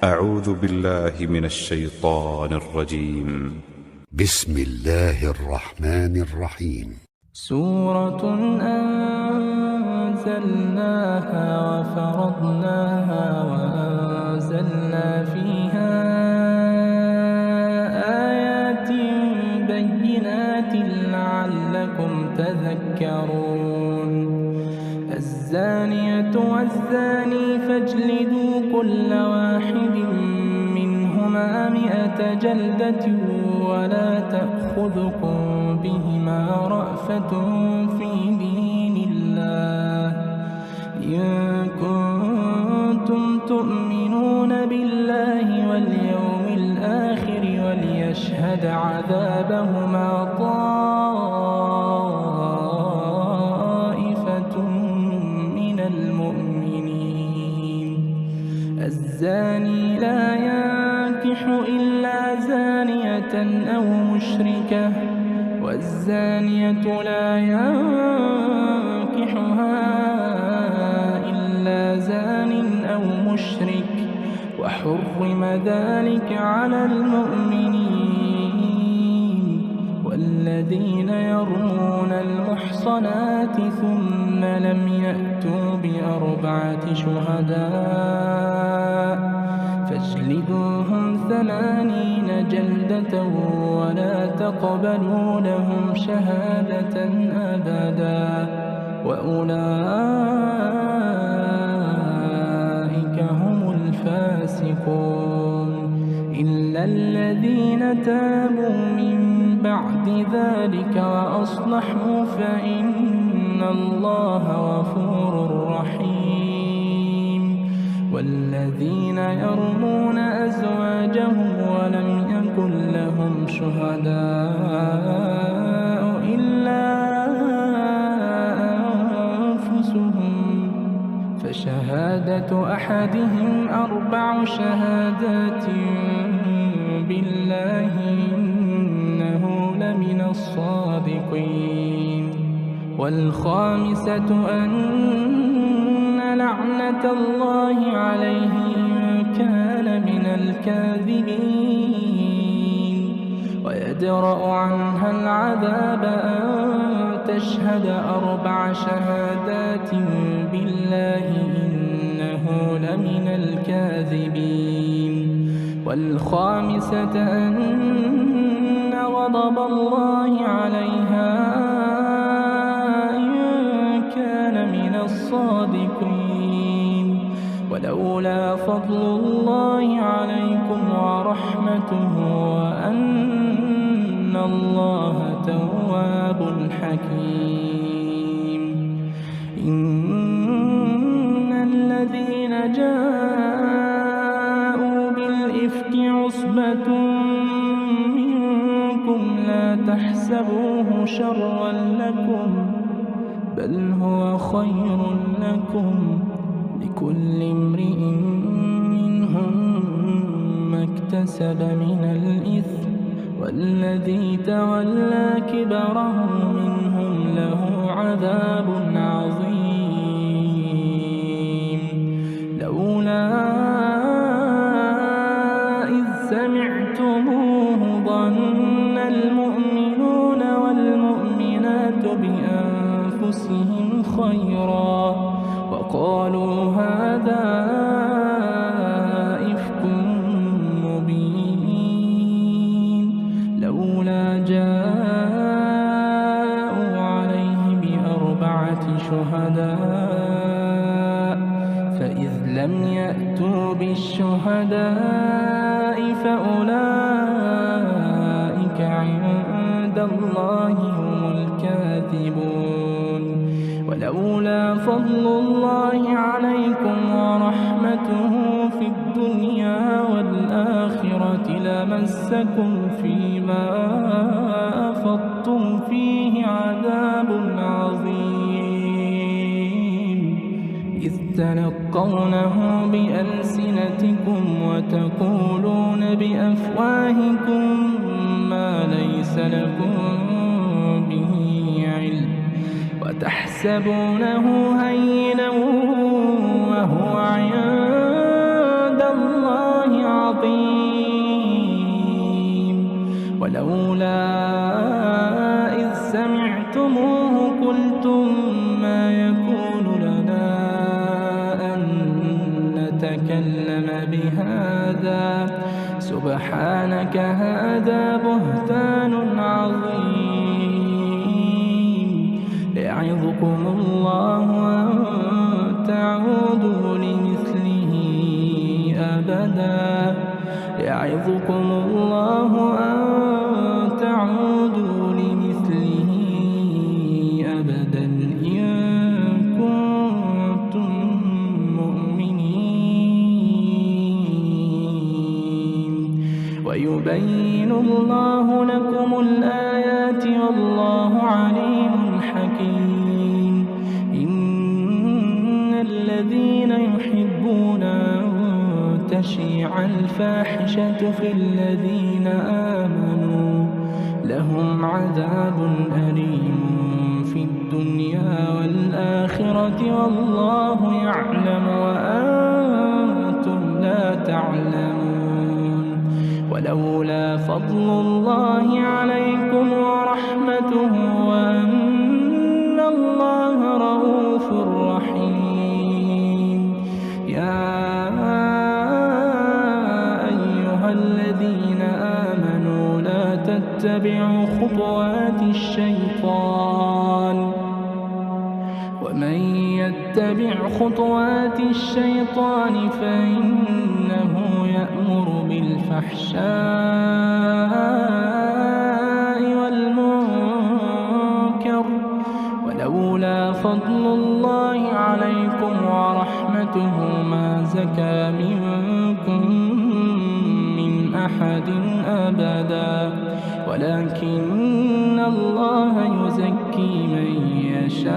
أعوذ بالله من الشيطان الرجيم. بسم الله الرحمن الرحيم. سورة أنزلناها وفرضناها وأنزلنا فيها آيات بينات لعلكم تذكرون. الزانية والزاني فاجلدوا كل واحد منهما 100 جلدة ولا تأخذكم بهما رأفة في دين الله إن كنتم تؤمنون بالله واليوم الآخر وليشهد عذابهما طائفة من المؤمنين. الزاني لا ينكح إلا زانية أو مشركة والزانية لا ينكحها إلا زان أو مشرك وحرم ذلك على المؤمنين. والذين يرمون المحصنات ثم لم يأتوا ب4 شهداء فاجلدوهم 80 جلدة ولا تقبلوا لهم شهادة أبدا وأولئك هم الفاسقون. إلا الذين تابوا من بعد ذلك وأصلحوا فإن الله غفور رحيم. والذين يرمون أزواجهم ولم يكن لهم شهداء إلا أنفسهم فشهادة أحدهم 4 شهادات بالله إنه لمن الصادقين. والخامسة أن لعنة الله عليه إن كان من الكاذبين. ويدرأ عنها العذاب أن تشهد 4 شهادات بالله إنه لمن الكاذبين. والخامسة أن غضب الله عليها إن كان من الصادقين. ولولا فضل الله عليكم ورحمته وأن الله تواب حكيم. إن الذين جاءوا بالإفك عصبة منكم لا تحسبوه شرا لكم بل هو خير لكم لكل امرئ منهم ما اكتسب من الإثم والذي تولى كبره منهم له عذاب عظيم. لولا إذ سمعتموه ظن المؤمنون والمؤمنات بأنفسهم خيرا وقالوا هذا إفك مبين. لولا جاءوا عليه ب4 شهداء فإذ لم يأتوا بالشهداء فأولئك عند الله هم الكاذبون. ولولا فضل الله عليكم ورحمته في الدنيا والآخرة لمسكم فيما أفضتم فيه عذاب عظيم إذ تلقونه بألسنتكم وتقولون بأفواهكم ما ليس لكم به علم وتحسبونه هينا وهو عند الله ولولا إذ سمعتموه قلتم ما يكون لنا أن نتكلم بهذا سبحانك هذا بهتان عظيم يعظكم الله أن تعودوا لمثله أبدا يعظكم الله أن تعودوا لمثله أبدا إن كنتم مؤمنين ويبين الله لكم الآيات والله عليم حكيم إن الذين يحبون أن تشيع الفاحشة في الذين آمنوا لهم عذاب أليم في الدنيا والآخرة والله يعلم وأنتم لا تعلمون ولولا فضل الله عليكم ورحمته وأن الله رؤوف رحيم يا الذين آمنوا لا تتبعوا خطوات الشيطان ومن يتبع خطوات الشيطان فإنه يأمر بالفحشاء والمنكر ولولا فضل الله عليكم ورحمته ما زكى منكم أحد أبدا ولكن الله يزكي من يشاء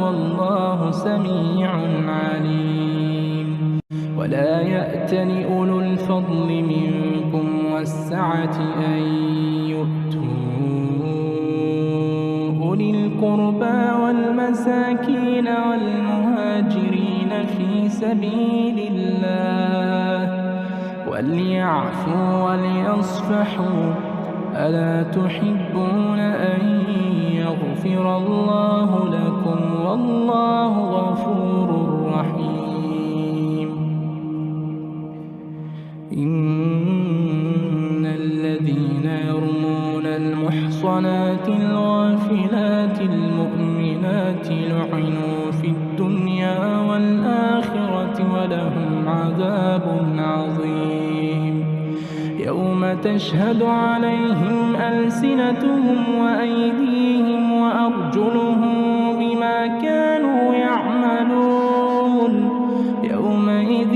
والله سميع عليم ولا يأتل أولو الفضل منكم والسعة أن يؤتوا أولي القربى والمساكين والمهاجرين في سبيل الله وليعفوا وليصفحوا ألا تحبون أن يغفر الله لكم والله غفور رحيم إن الذين يرمون المحصنات الغافلات المؤمنات لعنوا في الدنيا والآخرة ولهم عذاب عظيم يوم تشهد عليهم ألسنتهم وأيديهم وأرجلهم بما كانوا يعملون يومئذ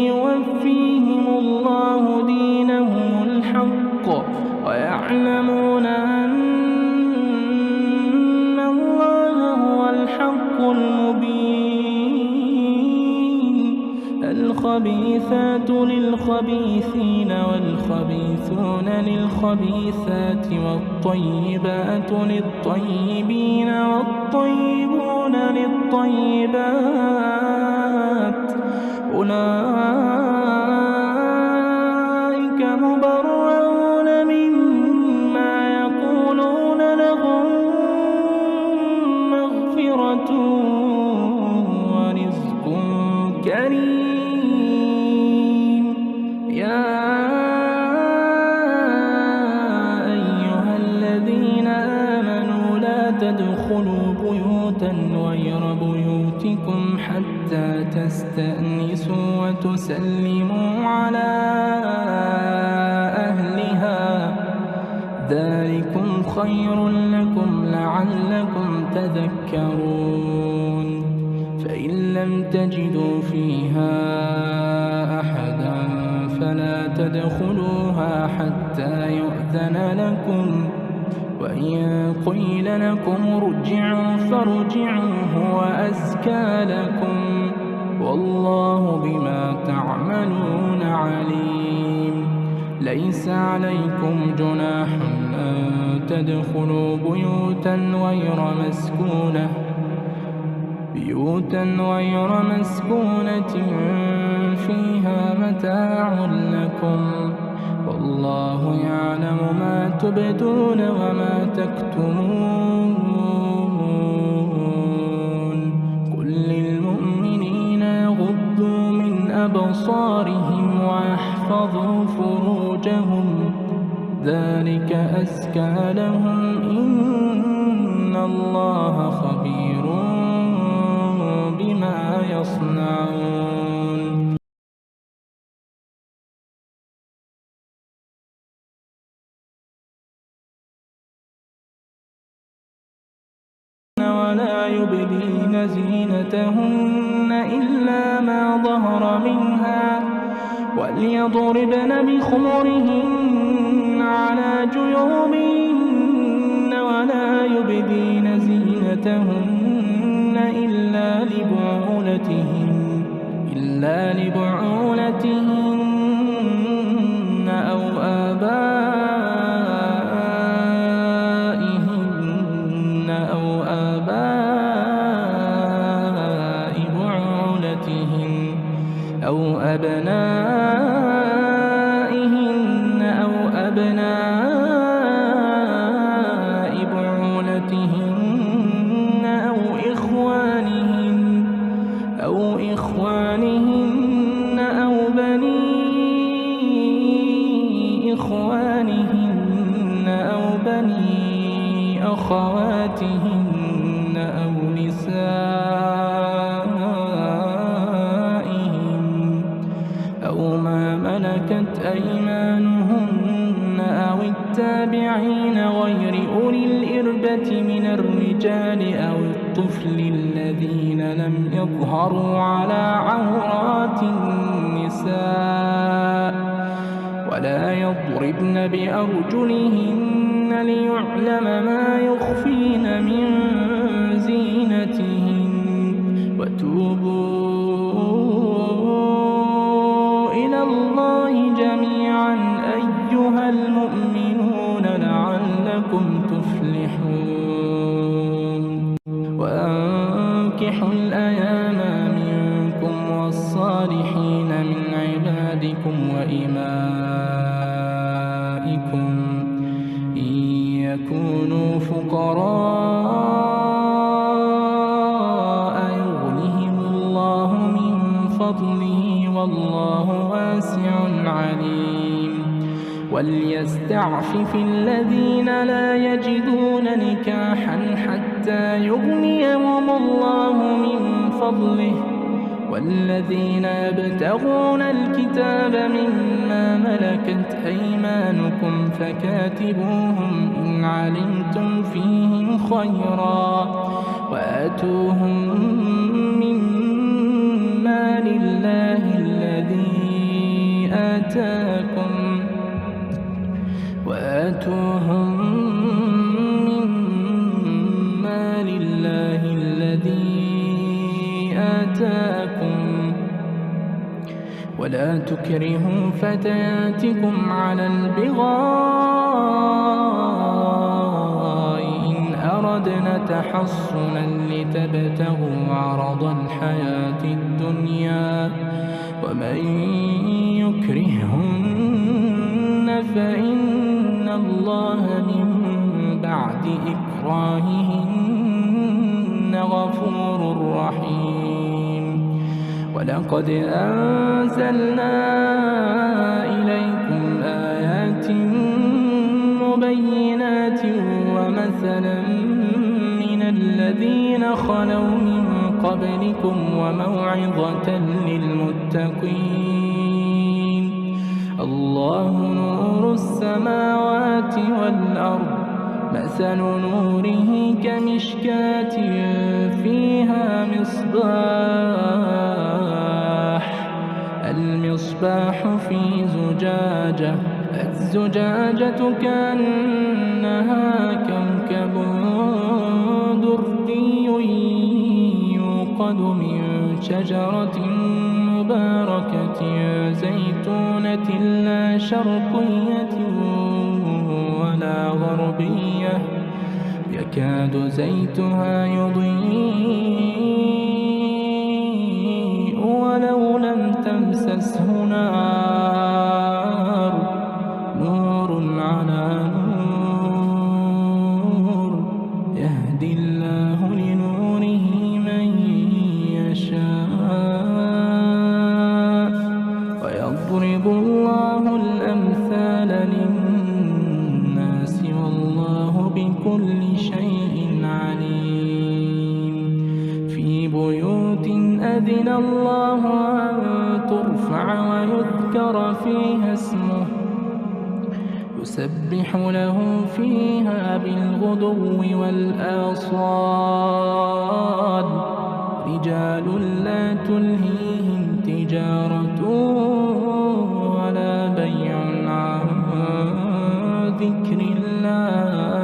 يوفيهم الله دينهم الحق ويعلمون أن الله هو الحق المبين الخبيثات للخبيثين والخبيثون للخبيثات والطيبات للطيبين والطيبون للطيبات أولئك مبرؤون مما يقولون لهم مغفرة ورزق كريم يا أيها الذين آمنوا لا تدخلوا بيوتا غير بيوتكم حتى تستأنسوا وتسلموا على أهلها ذلكم خير لكم لعلكم تذكرون فإن لم تجدوا فيها أحدا فلا تدخلوها حتى يؤذن لكم وإن قيل لكم ارجعوا فارجعوا هو أزكى لكم والله بما تعملون عليم ليس عليكم جناح أن تدخلوا بيوتا غير مسكونة فيها متاع لكم والله يعلم ما تبدون وما تكتمون قل للمؤمنين يغضوا من أبصارهم ويحفظوا فروجهم ذلك أزكى لهم إن الله خبير بما يصنعون ولا يبدين زينتهن إلا ما ظهر منها وليضربن بخمرهن على جيوبهن ولا يبدين زينتهن إلا لبعولتهن أو آبائهن أو آباء بعولتهن أو أبنائهن أو أبناء بعولتهن أو إخوانهن أو بني إخوانهن أو بني أخواتهن أو نسائهن أو ما ملكت أيمانهن أو التابعين غير أولي الإربة من الرجال أو الطفل الذين لم يظهروا على عورات النساء ولا يضربن بأرجلهن ليعلم ما يخفين من زينتهن وتوبوا إلى الله جميعا أيها المؤمنون لعلكم تفلحون وأنكحوا الأيام منكم والصالحين من عبادكم وإمائكم إن يكونوا فقراء يغنهم الله من فضله والله واسع عليم وليستعفف الذين لا يجدون نكاحا حتى يغنيهم الله من فضله والذين يبتغون الكتاب مما ملكت أيمانكم فكاتبوهم إن علمتم فيهم خيرا وآتوهم من مال الله الذي آتاكم ولا تكرهوا فتياتكم على البغاء إن أردنا تحصنا لتبتغوا عرض الحياة الدنيا ومن يكرههن فإن الله من بعد إكراههن غفور رحيم ولقد أنزلنا إليكم آيات مبينات ومثلا من الذين خلوا من قبلكم وموعظة للمتقين الله نور السماوات والأرض مثل نوره كمشكاة فيها المصباح في زجاجة الزجاجة كأنها كوكب دري يوقد من شجرة مباركة زيتونة لا شرقية ولا غربية يكاد زيتها يضيء ولو لم تمسسه نار يرفع ويذكر فيها اسمه يسبح له فيها بالغدو والآصال رجال لا تلهيهم تجارة ولا بيع عن ذكر الله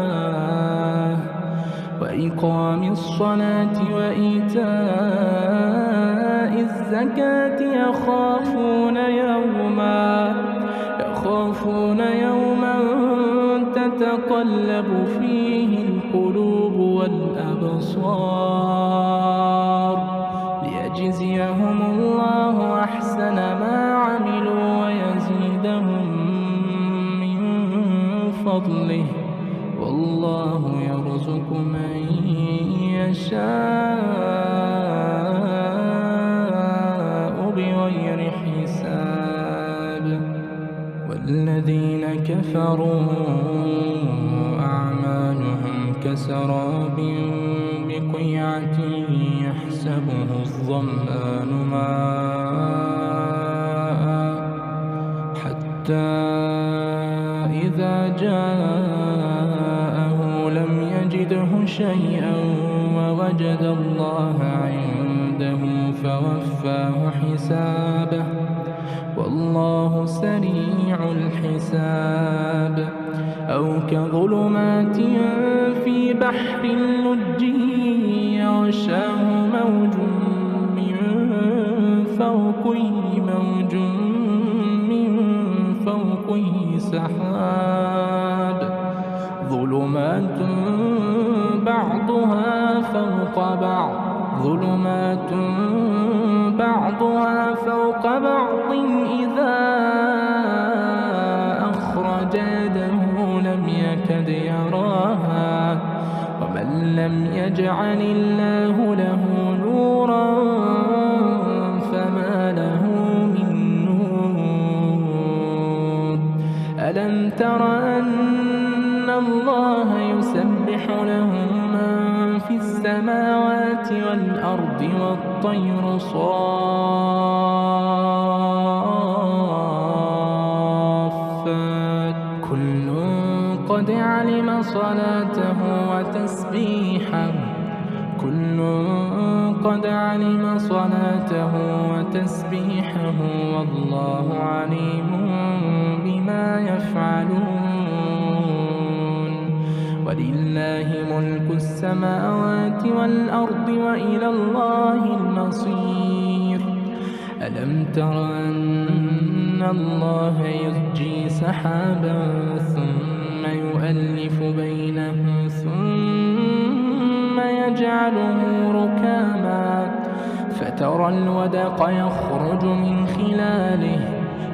وإقام الصلاة وإيتاء الزكاة يخافون يوما تتقلب فيه القلوب والأبصار ليجزيهم الله أحسن ما عملوا ويزيدهم من فضله والله يرزق من يشاء بغير حساب والذين كفروا أعمالهم كسراب بقيعة يحسبه الظمآن ماء حتى إذا جاءه لم يجده شيئا ووجد الله عنده فوفاه حسابه والله سريع الحساب أو كظلمات في بحر لجي يغشاه موج من فوقه سحاب ظلمات بعضها فوق بعض إذا أخرج يده لم يكد يراها ومن لم يجعل الله له نورا فما له من نور ألم تر أن الله يسبح له من في السماوات والأرض والطير صافات كل قد علم صلاته وتسبيحه والله عليم بما يفعلون ولله ملك السماوات والأرض وإلى الله المصير ألم تر أن الله يزجي سحابا ثم يؤلف بينه ثم يجعله ركاما فترى الودق يخرج من خلاله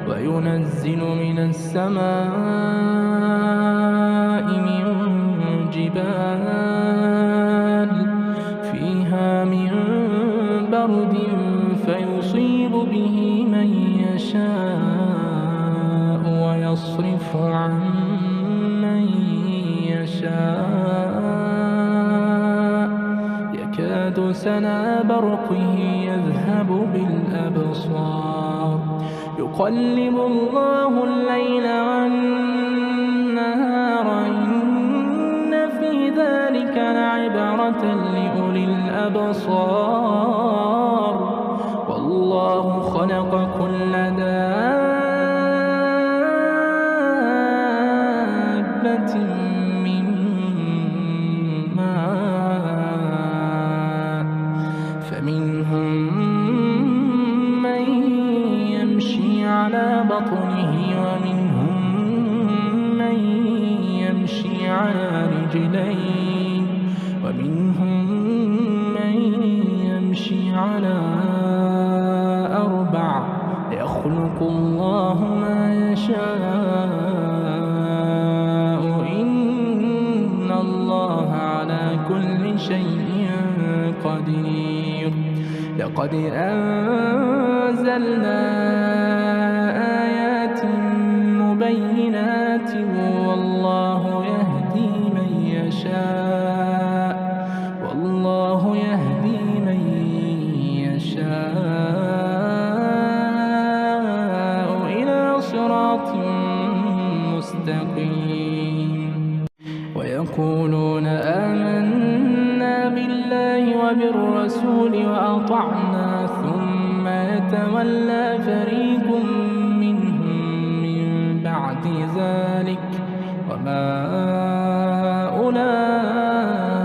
وينزل من السماء من جبال فيها من برد فيصيب به من يشاء ويصرف عن من يشاء يكاد سنا برقه يذهب بالأبصار يقلب الله الليل والنهار إن في ذلك لعبرة لأولي الأبصار والله خلق كل دابة من ماء فمنهم من يمشي على بطنه ومنهم من يمشي على رجلين ومنهم من يمشي على أربع يخلق الله ما يشاء إن الله على كل شيء قدير لقد أنزلنا آيات مبينات والله يهدي من يشاء صراط مستقيم ويقولون آمنا بالله وبالرسول وأطعنا ثم يتولى فريق منهم من بعد ذلك وما أولئك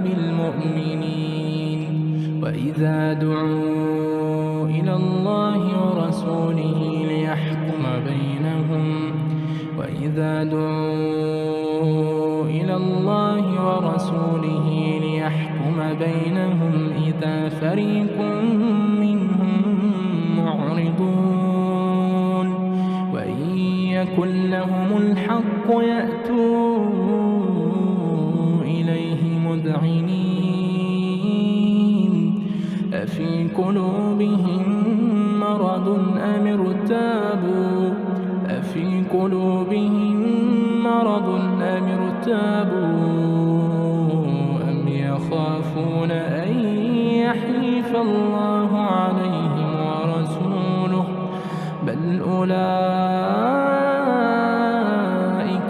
بالمؤمنين وإذا دعوا إلى الله ورسوله ليحكم بينهم إذا فريق منهم معرضون وإن يكن لهم الحق يأتوا إليه مذعنين أفي قلوبهم مرض أم ارتابوا أم يخافون أن يحيف الله عليهم ورسوله بل أولئك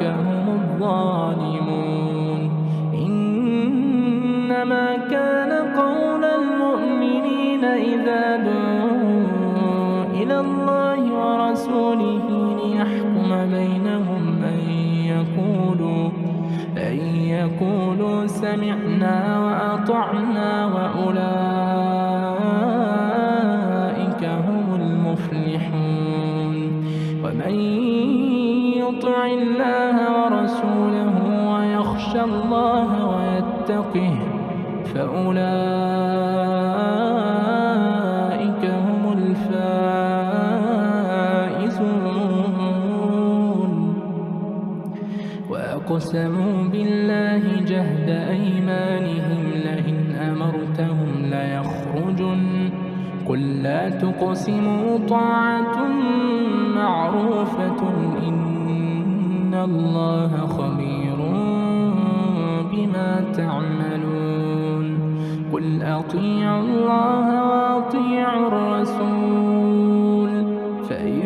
هم الظالمون إنما كان قول المؤمنين إذا دعوا إلى الله ورسوله ليحكم بينهم أن يقولوا سمعنا وأطعنا وأولئك هم المفلحون ومن يطع الله ورسوله ويخشى الله ويتقه فأولئك هم الفائزون وأقسموا بالله جهد أيمانهم لئن أمرتهم ليخرجن قل لا تقسموا طاعة معروفة إن الله خبير بما تعملون قل أطيعوا الله وأطيعوا الرسول فإن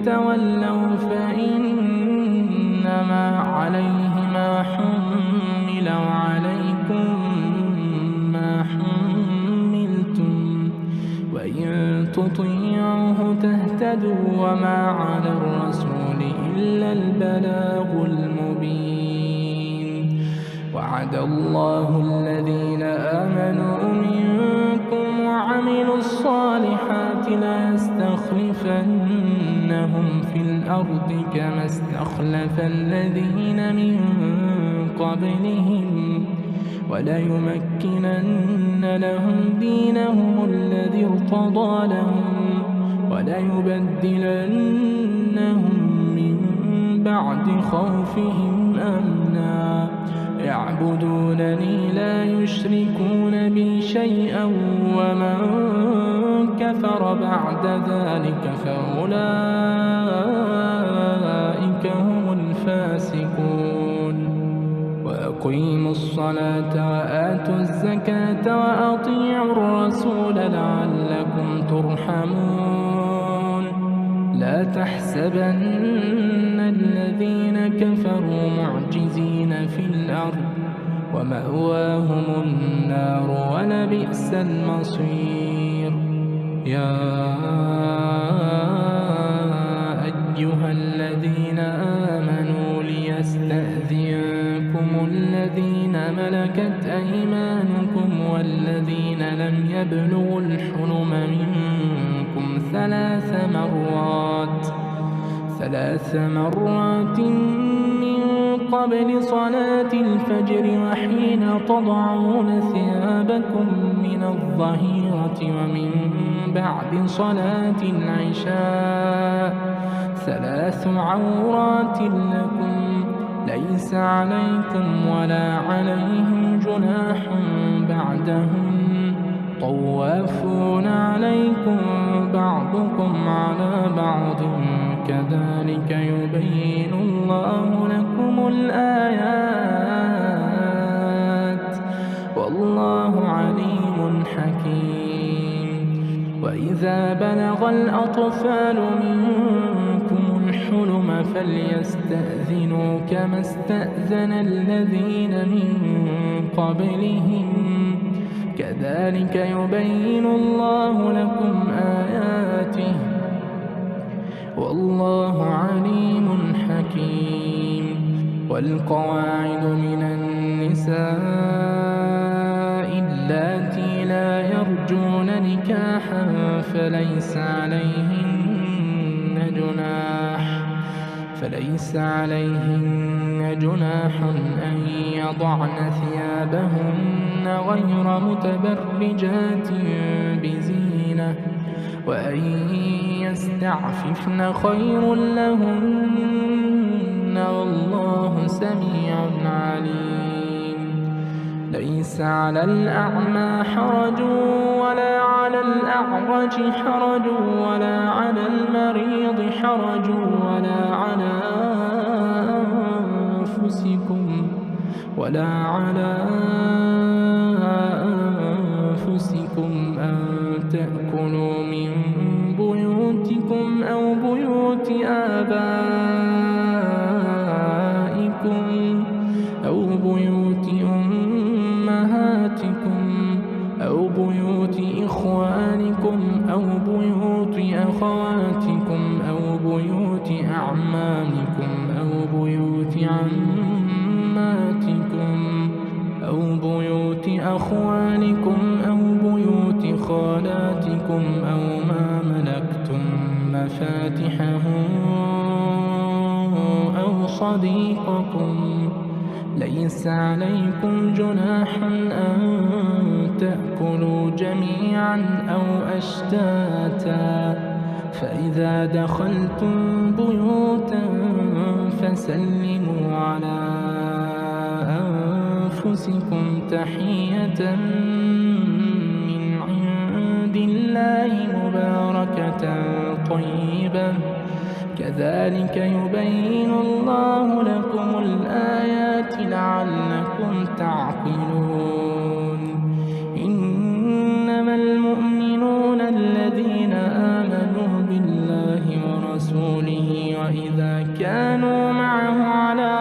تولوا فإنما عليه ما حمل وعليكم ما حملتم وإن تطيعوه تهتدوا وما على الرسول إلا البلاغ المبين وعد الله الذين آمنوا منكم وعملوا الصالحات ليستخلفنهم في الأرض كما استخلف الذين من قبلهم وليمكنن لهم دينهم الذي ارتضى لهم وليبدلنهم من بعد خوفهم أمنا يعبدونني لا يشركون بي شيئا ومن كفر بعد ذلك فأولئك هم الفاسقون وأقيموا الصلاة وآتوا الزكاة وأطيعوا الرسول لعلكم ترحمون لا تحسبن الذين كفروا معجزين في الأرض ومأواهم النار ولبئس المصير يا أيها الذين آمنوا ليستأذنكم الذين ملكت أيمانكم والذين لم يبلغوا الحلم منكم ثلاث مرات من قبل صلاة الفجر وحين تضعون ثيابكم من الظهيرة ومن بعد صلاة العشاء 3 عورات لكم ليس عليكم ولا عليهم جناح بعدهم طوافون عليكم بعضكم على بعض كذلك يبين الله لكم الآيات والله عليم حكيم وإذا بلغ الأطفال منكم الحلم الحلم فليستأذنوا كما استأذن الذين من قبلهم كذلك يبين الله لكم آياته والله عليم حكيم. والقواعد من النساء اللاتي لا يرجون نكاحا فليس عليهن جناح أن يضعن ثيابهن غير متبرجات بزينة وأن يستعففن خير لهن والله سميع عليم. ليس على الأعمى حرج ولا على الأعرج حرج ولا على المريض حرج ولا على أنفسكم أن تأكلوا من بيوتكم أو بيوت آبائكم أو بيوت أمهاتكم أو بيوت إخوانكم أو بيوت أخواتكم أو بيوت أعمامكم أو بيوت عماتكم أو بيوت أخوالكم أو بيوت خالاتكم أو ما ملكتم مفاتحه أو صديقكم. ليس عليكم جناح أن تأكلوا جميعا أو أشتاتا فإذا دخلتم بيوتا فسلموا على أنفسكم تحية من عند الله مباركة طيبة كذلك يبين الله لكم الآيات لعلكم تعقلون. إنما المؤمنون الذين آمنوا بالله ورسوله وإذا كانوا معه على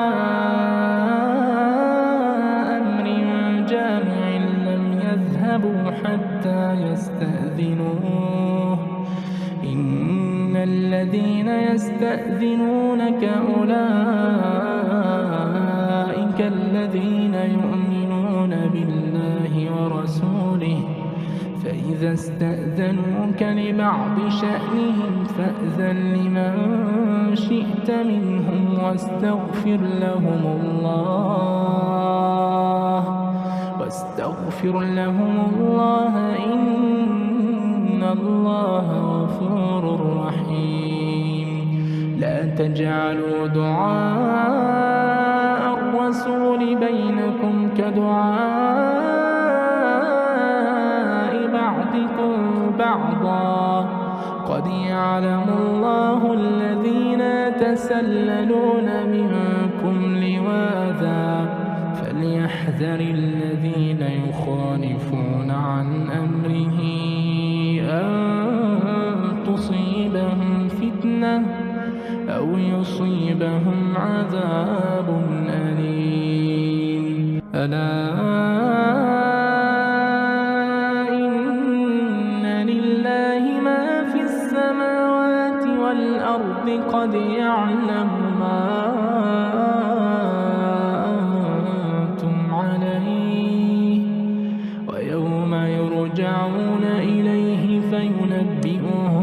أمر جامع لم يذهبوا حتى يستأذنوه إن الذين يستأذنونك أولئك الذين يؤمنون بالله ورسوله فإذا استأذنوك لبعض شأنهم فأذن لمن شئت منهم واستغفر لهم الله إن الله غفور رحيم. لا تجعلوا دعاء الرسول بينكم كدعاء بعضكم بعضا قد يعلم الله الذين يتسللون منكم لواذا فليحذر الذين يخالفون عن أمره أن تصيبهم فتنة أو يصيبهم عذاب أليم. ألا إن لله ما في السماوات والأرض قد يعلم ما أنتم عليه ويوم يرجعون إليه فينبئهم